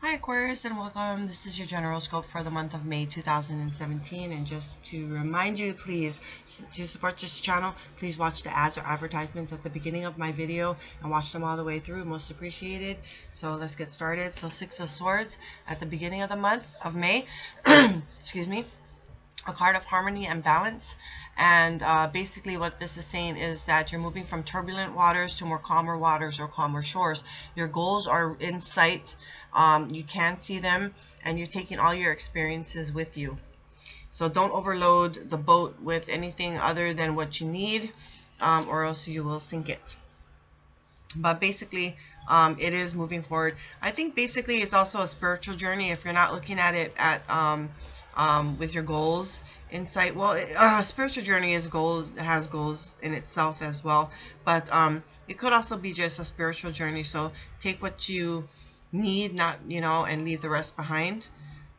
Hi Aquarius and welcome. This is your general scope for the month of May 2017, and just to remind you, please, to support this channel, please watch the ads or advertisements at the beginning of my video and watch them all the way through. Most appreciated. So let's get started. So Six of Swords at the beginning of the month of May. Excuse me. A card of harmony and balance, and basically what this is saying is that you're moving from turbulent waters to more calmer waters or calmer shores. Your goals are in sight. You can see them, and you're taking all your experiences with you. So don't overload the boat with anything other than what you need, or else you will sink it. But basically it is moving forward. I think basically it's also a spiritual journey if you're not looking at it at with your goals in sight. Well, spiritual journey has goals in itself as well, but it could also be just a spiritual journey. So take what you need, not and leave the rest behind.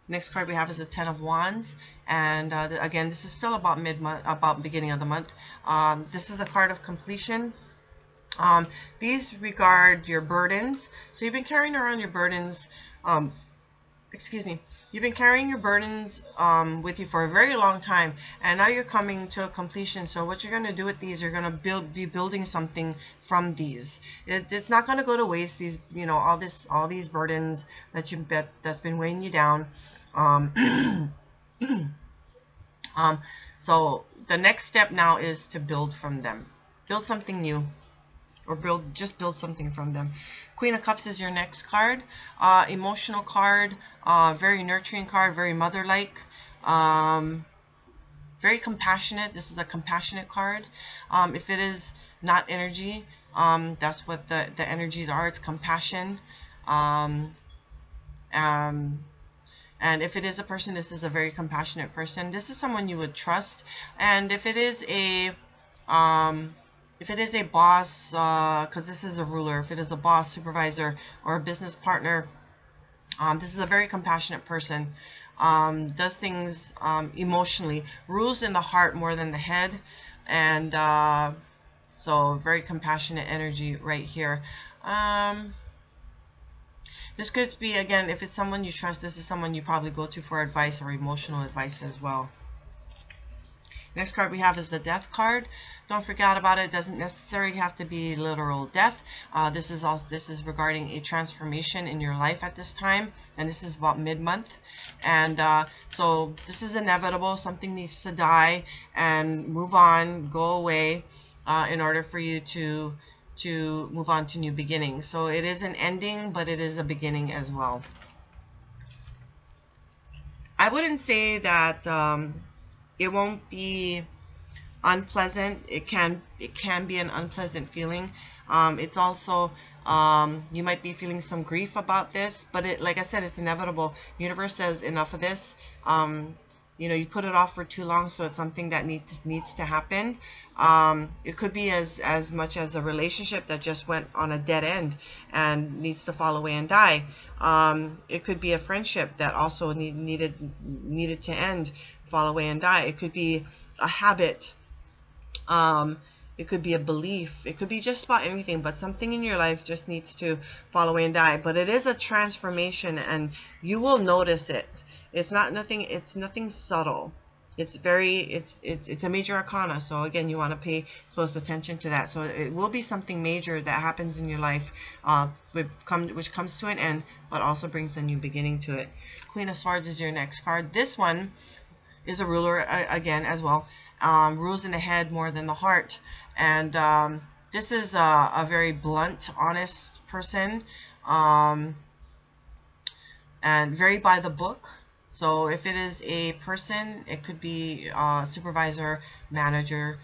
Next card we have is the Ten of Wands, and again, this is still about mid-month, about beginning of the month. This is a card of completion. These regard your burdens. So you've been carrying around your burdens. You've been carrying your burdens with you for a very long time, and now you're coming to a completion. So what you're going to do with these, you're going to be building something from these. It's not going to go to waste. These, all these burdens that's been weighing you down. So the next step now is to build from them. Build something new, or just build something from them. Queen of Cups is your next card. Emotional card, very nurturing card, very mother-like, very compassionate. This is a compassionate card. If it is not energy, that's what the energies are. It's compassion. And if it is a person, this is a very compassionate person. This is someone you would trust. And if it is a boss, because this is a ruler, if it is a boss, supervisor, or a business partner, this is a very compassionate person. Does things emotionally, rules in the heart more than the head, and so very compassionate energy right here. This could be, again, if it's someone you trust, this is someone you probably go to for advice or emotional advice as well. Next card we have is the Death card. Don't forget about it. It doesn't necessarily have to be literal death. This is regarding a transformation in your life at this time, and this is about mid-month. And so this is inevitable. Something needs to die and move on, go away, in order for you to move on to new beginnings. So it is an ending, but it is a beginning as well. I wouldn't say that it won't be unpleasant. It can be an unpleasant feeling. It's also you might be feeling some grief about this, but like I said, it's inevitable. Universe says enough of this. You put it off for too long, so it's something that needs to happen. It could be as much as a relationship that just went on a dead end and needs to fall away and die. It could be a friendship that also needed to end, fall away and die. It could be a habit. It could be a belief. It could be just about anything, but something in your life just needs to fall away and die. But it is a transformation, and you will notice it. It's nothing subtle. It's a major arcana. So again, you want to pay close attention to that. So it will be something major that happens in your life, which comes to an end, but also brings a new beginning to it. Queen of Swords is your next card. This one is a ruler again as well. Rules in the head more than the heart, and this is a very blunt, honest person, and very by the book. So if it is a person, it could be supervisor, manager,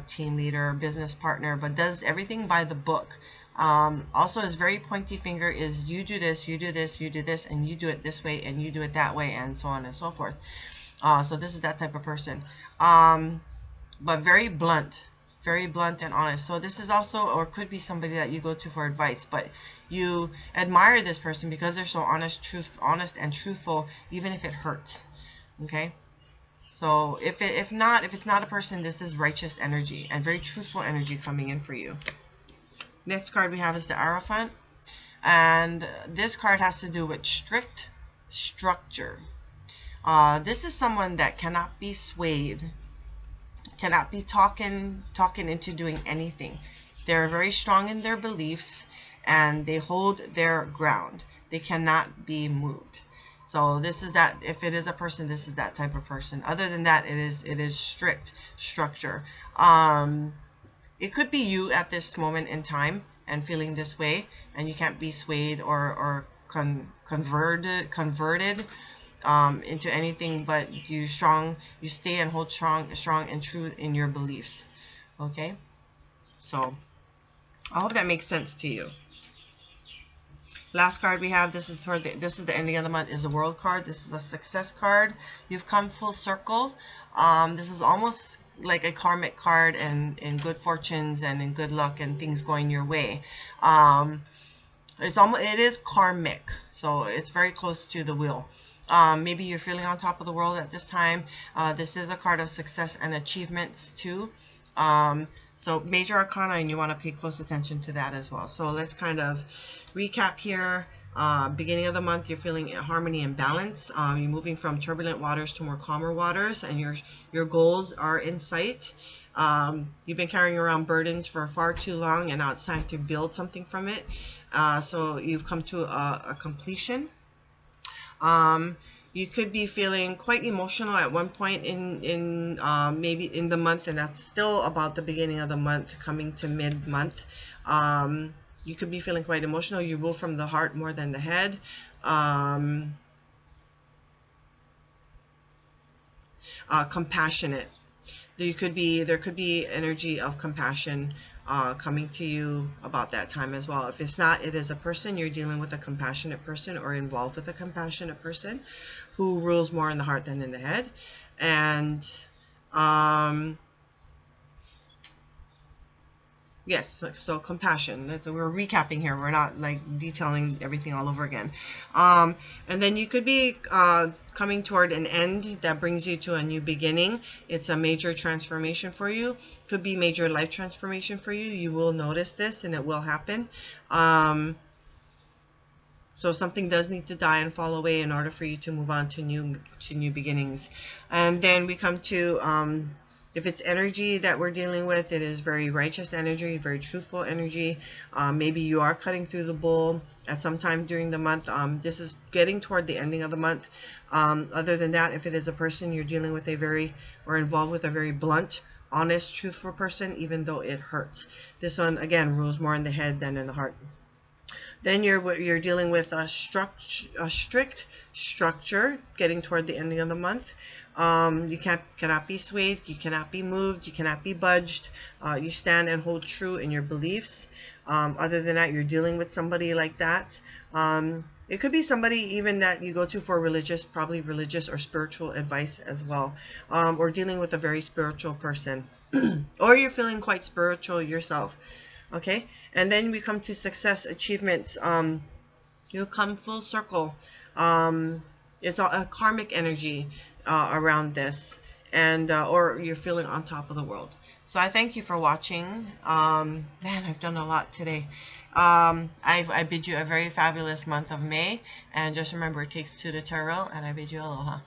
team leader, business partner, but does everything by the book. Also is very pointy finger, is you do this, you do this, you do this, and you do it this way, and you do it that way, and so on and so forth. So this is that type of person, but very blunt and honest. So this is also, or could be somebody that you go to for advice, but you admire this person because they're so honest and truthful, even if it hurts. Okay, so if it's not a person, this is righteous energy and very truthful energy coming in for you. Next card we have is the Hierophant. And this card has to do with strict structure. This is someone that cannot be swayed, cannot be talking into doing anything. They're very strong in their beliefs and they hold their ground. They cannot be moved. So this is that. If it is a person, this is that type of person. Other than that, it is strict structure. It could be you at this moment in time and feeling this way, and you can't be swayed or converted into anything, but you stay and hold strong and true in your beliefs. Okay, so I hope that makes sense to you. Last card we have, this is the ending of the month, is a World card. This is a success card. You've come full circle. This is almost like a karmic card, and in good fortunes and in good luck and things going your way. It is karmic, so it's very close to the wheel. Maybe you're feeling on top of the world at this time. This is a card of success and achievements too. So major arcana, and you want to pay close attention to that as well. So let's kind of recap here. Beginning of the month, you're feeling harmony and balance. You're moving from turbulent waters to more calmer waters, and your goals are in sight. You've been carrying around burdens for far too long, and now it's time to build something from it. So you've come to a completion. You could be feeling quite emotional at one point in maybe in the month, and that's still about the beginning of the month, coming to mid-month. You could be feeling quite emotional. You rule from the heart more than the head. Compassionate. There could be energy of compassion coming to you about that time as well. If it's not, it is a person. You're dealing with a compassionate person or involved with a compassionate person who rules more in the heart than in the head. And yes, so compassion. We're recapping here. We're not like detailing everything all over again. And then you could be coming toward an end that brings you to a new beginning. It's a major transformation for you. Could be major life transformation for you. You will notice this, and it will happen. So something does need to die and fall away in order for you to move on to new beginnings. And then we come to if it's energy that we're dealing with, it is very righteous energy, very truthful energy. Maybe you are cutting through the bull at some time during the month. This is getting toward the ending of the month. Other than that, if it is a person, you're dealing with or involved with a very blunt, honest, truthful person, even though it hurts. This one, again, rules more in the head than in the heart. Then you're dealing with a strict structure, getting toward the ending of the month. You cannot be swayed, you cannot be moved, you cannot be budged. You stand and hold true in your beliefs. Other than that, you're dealing with somebody like that. It could be somebody even that you go to for probably religious or spiritual advice as well. Or dealing with a very spiritual person. Or you're feeling quite spiritual yourself. Okay, and then we come to success, achievements. You come full circle. It's a karmic energy around this, and or you're feeling on top of the world. So I thank you for watching. Man, I've done a lot today. I bid you a very fabulous month of May, and just remember, it takes two to tarot, and I bid you aloha.